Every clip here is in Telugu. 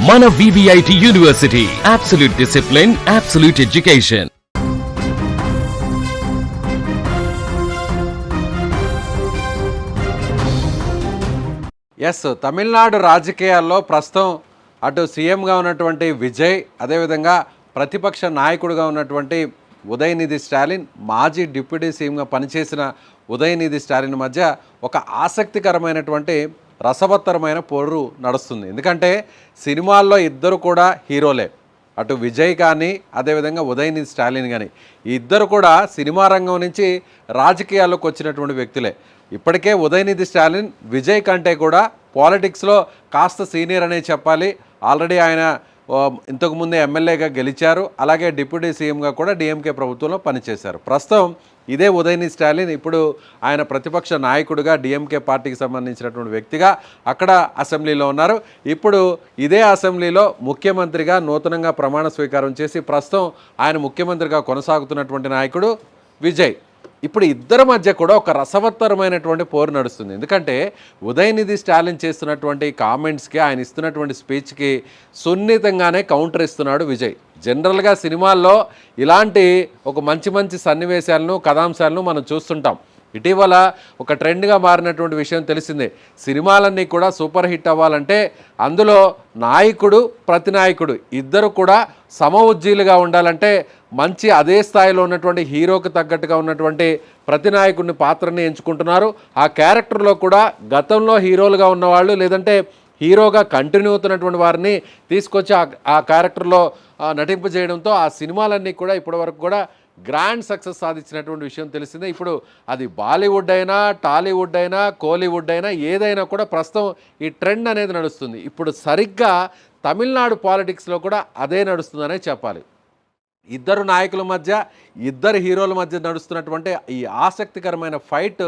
మన VVIT university, absolute discipline, absolute education. Tamil Nadu రాజకీయాల్లో ప్రస్తుతం అటు సీఎంగా ఉన్నటువంటి విజయ్, అదేవిధంగా ప్రతిపక్ష నాయకుడిగా ఉన్నటువంటి ఉదయనిధి స్టాలిన్, మాజీ డిప్యూటీ సీఎంగా పనిచేసిన ఉదయనిధి స్టాలిన్ మధ్య ఒక ఆసక్తికరమైనటువంటి రసవత్తరమైన పోరు నడుస్తుంది. ఎందుకంటే సినిమాల్లో ఇద్దరు కూడా హీరోలే, అటు విజయ్ కానీ అదేవిధంగా ఉదయనిధి స్టాలిన్ కానీ ఇద్దరు కూడా సినిమా రంగం నుంచి రాజకీయాల్లోకి వచ్చినటువంటి వ్యక్తులే. ఇప్పటికే ఉదయనిధి స్టాలిన్ విజయ్ కంటే కూడా పాలిటిక్స్లో కాస్త సీనియర్ అనే చెప్పాలి. ఆల్రెడీ ఆయన ఇంతకుముందే ఎమ్మెల్యేగా గెలిచారు, అలాగే డిప్యూటీ సీఎంగా కూడా డిఎంకే ప్రభుత్వంలో పనిచేశారు. ప్రస్తుతం ఇదే ఉదయనిధి స్టాలిన్ ఇప్పుడు ఆయన ప్రతిపక్ష నాయకుడిగా డిఎంకే పార్టీకి సంబంధించినటువంటి వ్యక్తిగా అక్కడ అసెంబ్లీలో ఉన్నారు. ఇప్పుడు ఇదే అసెంబ్లీలో ముఖ్యమంత్రిగా నూతనంగా ప్రమాణ స్వీకారం చేసి ప్రస్తుతం ఆయన ముఖ్యమంత్రిగా కొనసాగుతున్నటువంటి నాయకుడు విజయ్. ఇప్పుడు ఇద్దరి మధ్య కూడా ఒక రసవత్తరమైనటువంటి పోరు నడుస్తుంది. ఎందుకంటే ఉదయనిధి స్టాలిన్ చేస్తున్నటువంటి కామెంట్స్కి, ఆయన ఇస్తున్నటువంటి స్పీచ్కి సున్నితంగానే కౌంటర్ ఇస్తున్నాడు విజయ్. జనరల్గా సినిమాల్లో ఇలాంటి ఒక మంచి మంచి సన్నివేశాలను, కథాంశాలను మనం చూస్తుంటాం. ఇటీవల ఒక ట్రెండ్గా మారినటువంటి విషయం తెలిసిందే. సినిమాలన్నీ కూడా సూపర్ హిట్ అవ్వాలంటే అందులో నాయకుడు, ప్రతినాయకుడు ఇద్దరు కూడా సమఉజ్జీలుగా ఉండాలంటే మంచి అదే స్థాయిలో ఉన్నటువంటి హీరోకి తగ్గట్టుగా ఉన్నటువంటి ప్రతినాయకుడిని పాత్రని ఎంచుకుంటున్నారు. ఆ క్యారెక్టర్లో కూడా గతంలో హీరోలుగా ఉన్నవాళ్ళు, లేదంటే హీరోగా కంటిన్యూ అవుతున్నటువంటి వారిని తీసుకొచ్చి ఆ క్యారెక్టర్లో నటింపజేయడంతో ఆ సినిమాలన్నీ కూడా ఇప్పటివరకు కూడా గ్రాండ్ సక్సెస్ సాధించినటువంటి విషయం తెలిసిందే. ఇప్పుడు అది బాలీవుడ్ అయినా, టాలీవుడ్ అయినా, కోలీవుడ్ అయినా ఏదైనా కూడా ప్రస్తుతం ఈ ట్రెండ్ అనేది నడుస్తుంది. ఇప్పుడు సరిగ్గా తమిళనాడు పాలిటిక్స్లో కూడా అదే నడుస్తుందనే చెప్పాలి. ఇద్దరు నాయకుల మధ్య, ఇద్దరు హీరోల మధ్య నడుస్తున్నటువంటి ఈ ఆసక్తికరమైన ఫైట్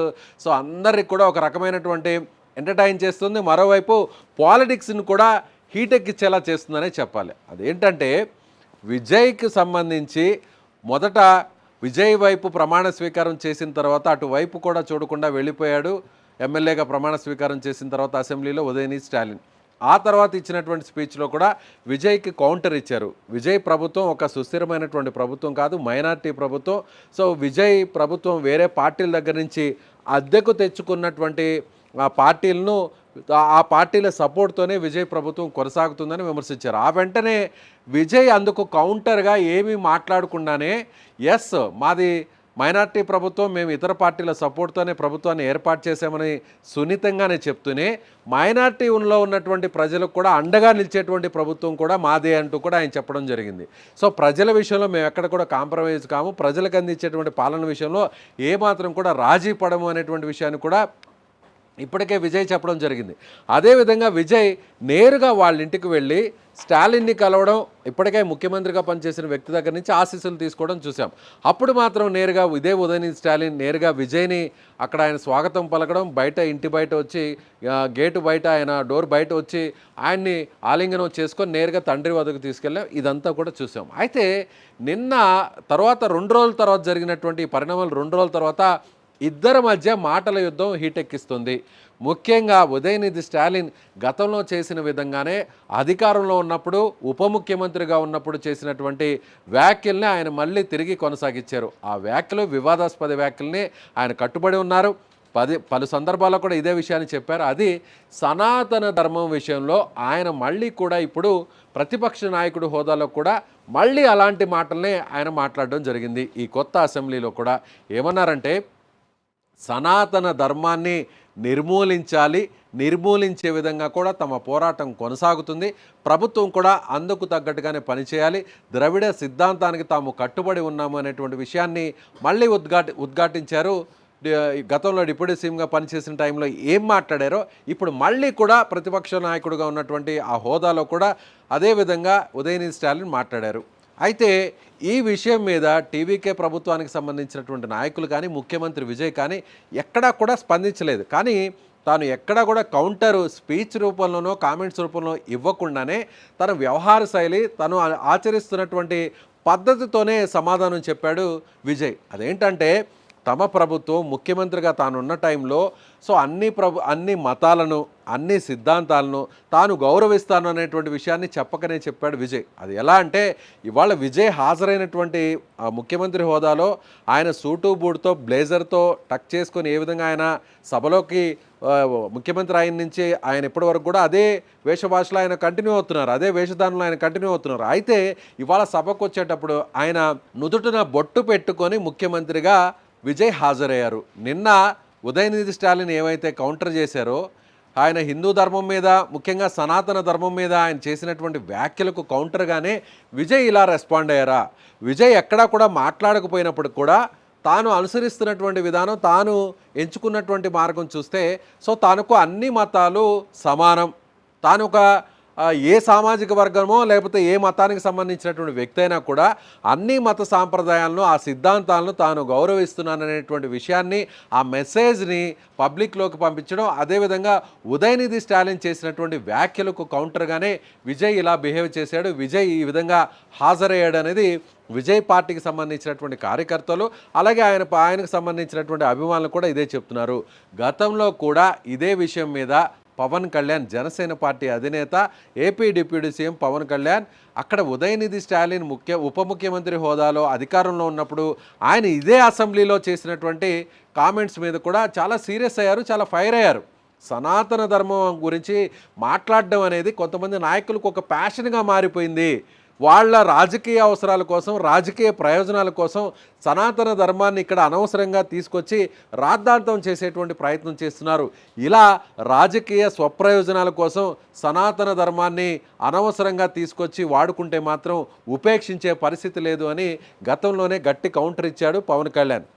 సో అందరికి కూడా ఒక రకమైనటువంటి ఎంటర్టైన్ చేస్తుంది. మరోవైపు పాలిటిక్స్ని కూడా హీటెక్కిచ్చేలా చేస్తుందనే చెప్పాలి. అదేంటంటే విజయ్కి సంబంధించి మొదట విజయ్ వైపు ప్రమాణ స్వీకారం చేసిన తర్వాత అటువైపు కూడా చూడకుండా వెళ్ళిపోయాడు. ఎమ్మెల్యేగా ప్రమాణ స్వీకారం చేసిన తర్వాత అసెంబ్లీలో ఉదయనిధి స్టాలిన్. ఆ తర్వాత ఇచ్చినటువంటి స్పీచ్లో కూడా విజయ్కి కౌంటర్ ఇచ్చారు. విజయ్ ప్రభుత్వం ఒక సుస్థిరమైనటువంటి ప్రభుత్వం కాదు, మైనారిటీ ప్రభుత్వం. సో విజయ్ ప్రభుత్వం వేరే పార్టీల దగ్గర నుంచి అద్దెకు తెచ్చుకున్నటువంటి ఆ పార్టీలను, ఆ పార్టీల సపోర్ట్తోనే విజయ్ ప్రభుత్వం కొనసాగుతుందని విమర్శించారు. ఆ వెంటనే విజయ్ అందుకు కౌంటర్గా ఏమీ మాట్లాడకుండానే మాది మైనార్టీ ప్రభుత్వం, మేము ఇతర పార్టీల సపోర్ట్తోనే ప్రభుత్వాన్ని ఏర్పాటు చేశామని సున్నితంగానే చెప్తూనే మైనార్టీలో ఉన్నటువంటి ప్రజలకు కూడా అండగా నిలిచేటువంటి ప్రభుత్వం కూడా మాదే అంటూ కూడా ఆయన చెప్పడం జరిగింది. సో ప్రజల విషయంలో మేము ఎక్కడ కూడా కాంప్రమైజ్ కాము, ప్రజలకు అందించేటువంటి పాలన విషయంలో ఏమాత్రం కూడా రాజీ పడము అనేటువంటి విషయాన్ని కూడా ఇప్పటికే విజయ్ చెప్పడం జరిగింది. అదేవిధంగా విజయ్ నేరుగా వాళ్ళ ఇంటికి వెళ్ళి స్టాలిన్ని కలవడం, ఇప్పటికే ముఖ్యమంత్రిగా పనిచేసిన వ్యక్తి దగ్గర నుంచి ఆశీస్సులు తీసుకోవడం చూసాం. అప్పుడు మాత్రం నేరుగా ఇదే ఉదయనిధి స్టాలిన్ నేరుగా విజయ్ని అక్కడ ఆయన స్వాగతం పలకడం, బయట ఇంటి బయట వచ్చి గేటు బయట ఆయన డోర్ బయట వచ్చి ఆయన్ని ఆలింగనం చేసుకొని నేరుగా తండ్రి వద్దకు తీసుకెళ్ళాం. ఇదంతా కూడా చూసాం. అయితే నిన్న తర్వాత 2 రోజుల తర్వాత జరిగినటువంటి పరిణామాలు, 2 రోజుల తర్వాత ఇద్దరి మధ్య మాటల యుద్ధం హీటెక్కిస్తుంది. ముఖ్యంగా ఉదయనిధి స్టాలిన్ గతంలో చేసిన విధంగానే అధికారంలో ఉన్నప్పుడు, ఉప ముఖ్యమంత్రిగా ఉన్నప్పుడు చేసినటువంటి వ్యాఖ్యల్ని ఆయన మళ్ళీ తిరిగి కొనసాగించారు. ఆ వ్యాఖ్యలు వివాదాస్పద వ్యాఖ్యల్ని ఆయన కట్టుబడి ఉన్నారు. పలు సందర్భాల్లో కూడా ఇదే విషయాన్ని చెప్పారు. అది సనాతన ధర్మం విషయంలో ఆయన మళ్ళీ కూడా ఇప్పుడు ప్రతిపక్ష నాయకుడు హోదాలో కూడా మళ్ళీ అలాంటి మాటలనే ఆయన మాట్లాడడం జరిగింది. ఈ కొత్త అసెంబ్లీలో కూడా ఏమన్నారంటే సనాతన ధర్మాన్ని నిర్మూలించే విధంగా కూడా తమ పోరాటం కొనసాగుతుంది. ప్రభుత్వం కూడా అందుకు తగ్గట్టుగానే పనిచేయాలి. ద్రవిడ సిద్ధాంతానికి తాము కట్టుబడి ఉన్నాము అనేటువంటి విషయాన్ని మళ్ళీ ఉద్ఘాటించారు. గతంలో డిప్యూటీ సీఎంగా పనిచేసిన టైంలో ఏం మాట్లాడారో ఇప్పుడు మళ్ళీ కూడా ప్రతిపక్ష నాయకుడిగా ఉన్నటువంటి ఆ హోదాలో కూడా అదేవిధంగా ఉదయనిధి స్టాలిన్ మాట్లాడారు. అయితే ఈ విషయం మీద టీవీకే ప్రభుత్వానికి సంబంధించినటువంటి నాయకులు కానీ, ముఖ్యమంత్రి విజయ్ కానీ ఎక్కడా కూడా స్పందించలేదు. కానీ తాను ఎక్కడా కూడా కౌంటర్ స్పీచ్ రూపంలోనో కామెంట్స్ రూపంలో ఇవ్వకుండానే తన వ్యవహార శైలి, తను ఆచరిస్తున్నటువంటి పద్ధతితోనే సమాధానం చెప్పాడు విజయ్. అదేంటంటే తమ ప్రభుత్వం ముఖ్యమంత్రిగా తానున్న టైంలో సో అన్ని మతాలను అన్ని సిద్ధాంతాలను తాను గౌరవిస్తాను అనేటువంటి విషయాన్ని చెప్పకనే చెప్పాడు విజయ్. అది ఎలా అంటే ఇవాళ విజయ్ హాజరైనటువంటి ముఖ్యమంత్రి హోదాలో ఆయన సూటు బూటుతో బ్లేజర్తో టక్ చేసుకొని ఏ విధంగా ఆయన సభలోకి ముఖ్యమంత్రి ఆయన నుంచి ఆయన ఇప్పటి వరకు కూడా అదే వేషభాషలో ఆయన కంటిన్యూ అవుతున్నారు, అదే వేషధానంలో ఆయన కంటిన్యూ అవుతున్నారు. అయితే ఇవాళ సభకు వచ్చేటప్పుడు ఆయన నుదుటిన బొట్టు పెట్టుకొని ముఖ్యమంత్రిగా విజయ్ హాజరయ్యారు. నిన్న ఉదయనిధి స్టాలిన్ ఏమైతే కౌంటర్ చేశారో ఆయన హిందూ ధర్మం మీద ముఖ్యంగా సనాతన ధర్మం మీద ఆయన చేసినటువంటి వ్యాఖ్యలకు కౌంటర్గానే విజయ్ ఇలా రెస్పాండ్ అయ్యారా? విజయ్ ఎక్కడా కూడా మాట్లాడకపోయినప్పుడు కూడా తాను అనుసరిస్తున్నటువంటి విధానం, తాను ఎంచుకున్నటువంటి మార్గం చూస్తే సో తనకు అన్ని మతాలు సమానం, తాను ఒక ఏ సామాజిక వర్గమో లేకపోతే ఏ మతానికి సంబంధించినటువంటి వ్యక్తి అయినా కూడా అన్ని మత సాంప్రదాయాలను ఆ సిద్ధాంతాలను తాను గౌరవిస్తున్నాననేటువంటి విషయాన్ని ఆ మెసేజ్ని పబ్లిక్లోకి పంపించడం, అదేవిధంగా ఉదయనిధి స్టాలిన్ చేసినటువంటి వ్యాఖ్యలకు కౌంటర్గానే విజయ్ ఇలా బిహేవ్ చేశాడు, విజయ్ ఈ విధంగా హాజరయ్యాడు అనేది విజయ్ పార్టీకి సంబంధించినటువంటి కార్యకర్తలు అలాగే ఆయనకు సంబంధించినటువంటి అభిమానులు కూడా ఇదే చెప్తున్నారు. గతంలో కూడా ఇదే విషయం మీద పవన్ కళ్యాణ్ జనసేన పార్టీ అధినేత AP deputy CM Pawan Kalyan అక్కడ ఉదయనిధి స్టాలిన్ ఉప ముఖ్యమంత్రి హోదాలో అధికారంలో ఉన్నప్పుడు ఆయన ఇదే అసెంబ్లీలో చేసినటువంటి కామెంట్స్ మీద కూడా చాలా సీరియస్ అయ్యారు, చాలా ఫైర్ అయ్యారు. సనాతన ధర్మం గురించి మాట్లాడడం అనేది కొంతమంది నాయకులకు ఒక ప్యాషన్గా మారిపోయింది. వాళ్ళ రాజకీయ అవసరాల కోసం, రాజకీయ ప్రయోజనాల కోసం సనాతన ధర్మాన్ని ఇక్కడ అనవసరంగా తీసుకొచ్చి రాద్ధాంతం చేసేటువంటి ప్రయత్నం చేస్తున్నారు. ఇలా రాజకీయ స్వప్రయోజనాల కోసం సనాతన ధర్మాన్ని అనవసరంగా తీసుకొచ్చి వాడుకుంటే మాత్రం ఉపేక్షించే పరిస్థితి లేదు అని గతంలోనే గట్టి కౌంటర్ ఇచ్చాడు పవన్ కళ్యాణ్.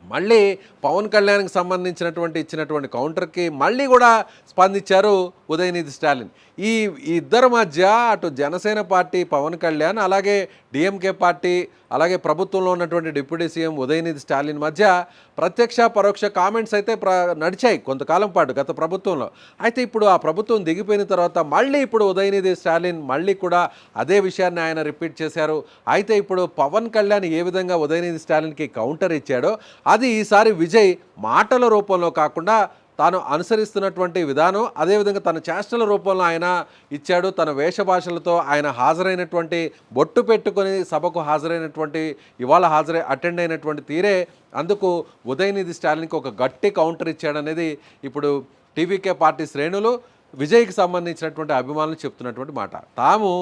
మళ్ళీ పవన్ కళ్యాణ్కి సంబంధించినటువంటి ఇచ్చినటువంటి కౌంటర్కి మళ్ళీ కూడా స్పందించారు ఉదయనిధి స్టాలిన్. ఈ ఇద్దరి మధ్య అటు జనసేన పార్టీ పవన్ కళ్యాణ్ అలాగే డిఎంకే పార్టీ అలాగే ప్రభుత్వంలో ఉన్నటువంటి డిప్యూటీ సీఎం ఉదయనిధి స్టాలిన్ మధ్య ప్రత్యక్ష పరోక్ష కామెంట్స్ అయితే నడిచాయి కొంతకాలం పాటు గత ప్రభుత్వంలో. అయితే ఇప్పుడు ఆ ప్రభుత్వం దిగిపోయిన తర్వాత మళ్ళీ ఇప్పుడు ఉదయనిధి స్టాలిన్ మళ్ళీ కూడా అదే విషయాన్ని ఆయన రిపీట్ చేశారు. అయితే ఇప్పుడు పవన్ కళ్యాణ్ ఏ విధంగా ఉదయనిధి స్టాలిన్కి కౌంటర్ ఇచ్చాడో అది ఈసారి విజయ్ మాటల రూపంలో కాకుండా తాను అనుసరిస్తున్నటువంటి విధానం, అదేవిధంగా తన చేష్టల రూపంలో ఆయన ఇచ్చాడు. తన వేషభాషలతో ఆయన హాజరైనటువంటి బొట్టు పెట్టుకొని సభకు హాజరైనటువంటి ఇవాళ అటెండ్ అయినటువంటి తీరే అందుకు ఉదయనిధి స్టాలిన్కి ఒక గట్టి కౌంటర్ ఇచ్చాడనేది ఇప్పుడు టీవీకే పార్టీ శ్రేణులు విజయ్కి సంబంధించినటువంటి అభిమానులు చెప్తున్నటువంటి మాట. తాము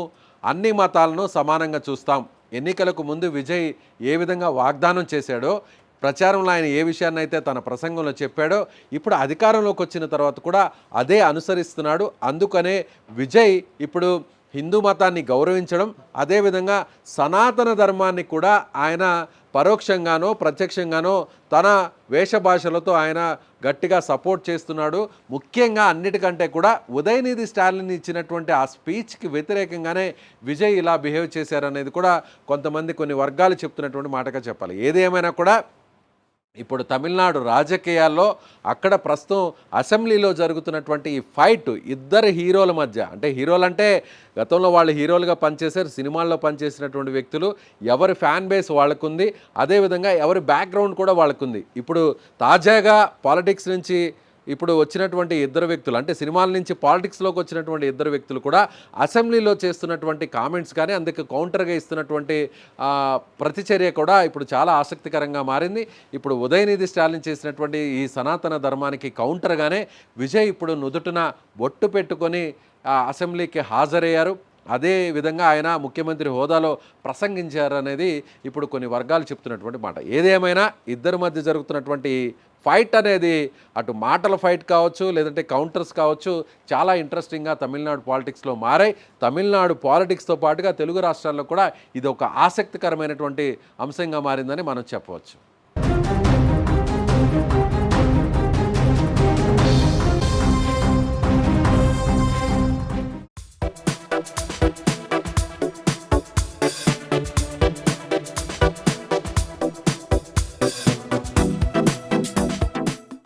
అన్ని మతాలను సమానంగా చూస్తాం. ఎన్నికలకు ముందు విజయ్ ఏ విధంగా వాగ్దానం చేశాడో, ప్రచారంలో ఆయన ఏ విషయాన్ని అయితే తన ప్రసంగంలో చెప్పాడో ఇప్పుడు అధికారంలోకి వచ్చిన తర్వాత కూడా అదే అనుసరిస్తున్నాడు. అందుకనే విజయ్ ఇప్పుడు హిందూ మతాన్ని గౌరవించడం, అదేవిధంగా సనాతన ధర్మాన్ని కూడా ఆయన పరోక్షంగానో ప్రత్యక్షంగానో తన వేషభాషలతో ఆయన గట్టిగా సపోర్ట్ చేస్తున్నాడు. ముఖ్యంగా అన్నిటికంటే కూడా ఉదయనిధి స్టాలిన్ ఇచ్చినటువంటి ఆ స్పీచ్కి వ్యతిరేకంగానే విజయ్ ఇలా బిహేవ్ చేశారనేది కూడా కొంతమంది కొన్ని వర్గాలు చెప్తున్నటువంటి మాటగా చెప్పాలి. ఏదేమైనా కూడా ఇప్పుడు తమిళనాడు రాజకీయాల్లో అక్కడ ప్రస్తుతం అసెంబ్లీలో జరుగుతున్నటువంటి ఈ ఫైట్ ఇద్దరు హీరోల మధ్య, అంటే హీరోలు అంటే గతంలో వాళ్ళు హీరోలుగా పనిచేశారు, సినిమాల్లో పనిచేసినటువంటి వ్యక్తులు, ఎవరి ఫ్యాన్ బేస్ వాళ్ళకుంది, అదేవిధంగా ఎవరి బ్యాక్గ్రౌండ్ కూడా వాళ్ళకుంది. ఇప్పుడు తాజాగా పాలిటిక్స్ నుంచి ఇప్పుడు వచ్చినటువంటి ఇద్దరు వ్యక్తులు, అంటే సినిమాల నుంచి పాలిటిక్స్లోకి వచ్చినటువంటి ఇద్దరు వ్యక్తులు కూడా అసెంబ్లీలో చేస్తున్నటువంటి కామెంట్స్ కానీ అందుకు కౌంటర్గా ఇస్తున్నటువంటి ప్రతిచర్య కూడా ఇప్పుడు చాలా ఆసక్తికరంగా మారింది. ఇప్పుడు ఉదయనిధి స్టాలిన్ చేసినటువంటి ఈ సనాతన ధర్మానికి కౌంటర్గానే విజయ్ ఇప్పుడు నుదుటిన బొట్టు పెట్టుకొని అసెంబ్లీకి హాజరయ్యారు. అదే విధంగా ఆయన ముఖ్యమంత్రి హోదాలో ప్రసంగించారనేది ఇప్పుడు కొన్ని వర్గాలు చెప్తున్నటువంటి మాట. ఏదేమైనా ఇద్దరి మధ్య జరుగుతున్నటువంటి ఫైట్ అనేది అటు మాటల ఫైట్ కావచ్చు, లేదంటే కౌంటర్స్ కావచ్చు, చాలా ఇంట్రెస్టింగ్గా తమిళనాడు పాలిటిక్స్లో మారాయి. తమిళనాడు పాలిటిక్స్తో పాటుగా తెలుగు రాష్ట్రాల్లో కూడా ఇది ఒక ఆసక్తికరమైనటువంటి అంశంగా మారిందని మనం చెప్పవచ్చు.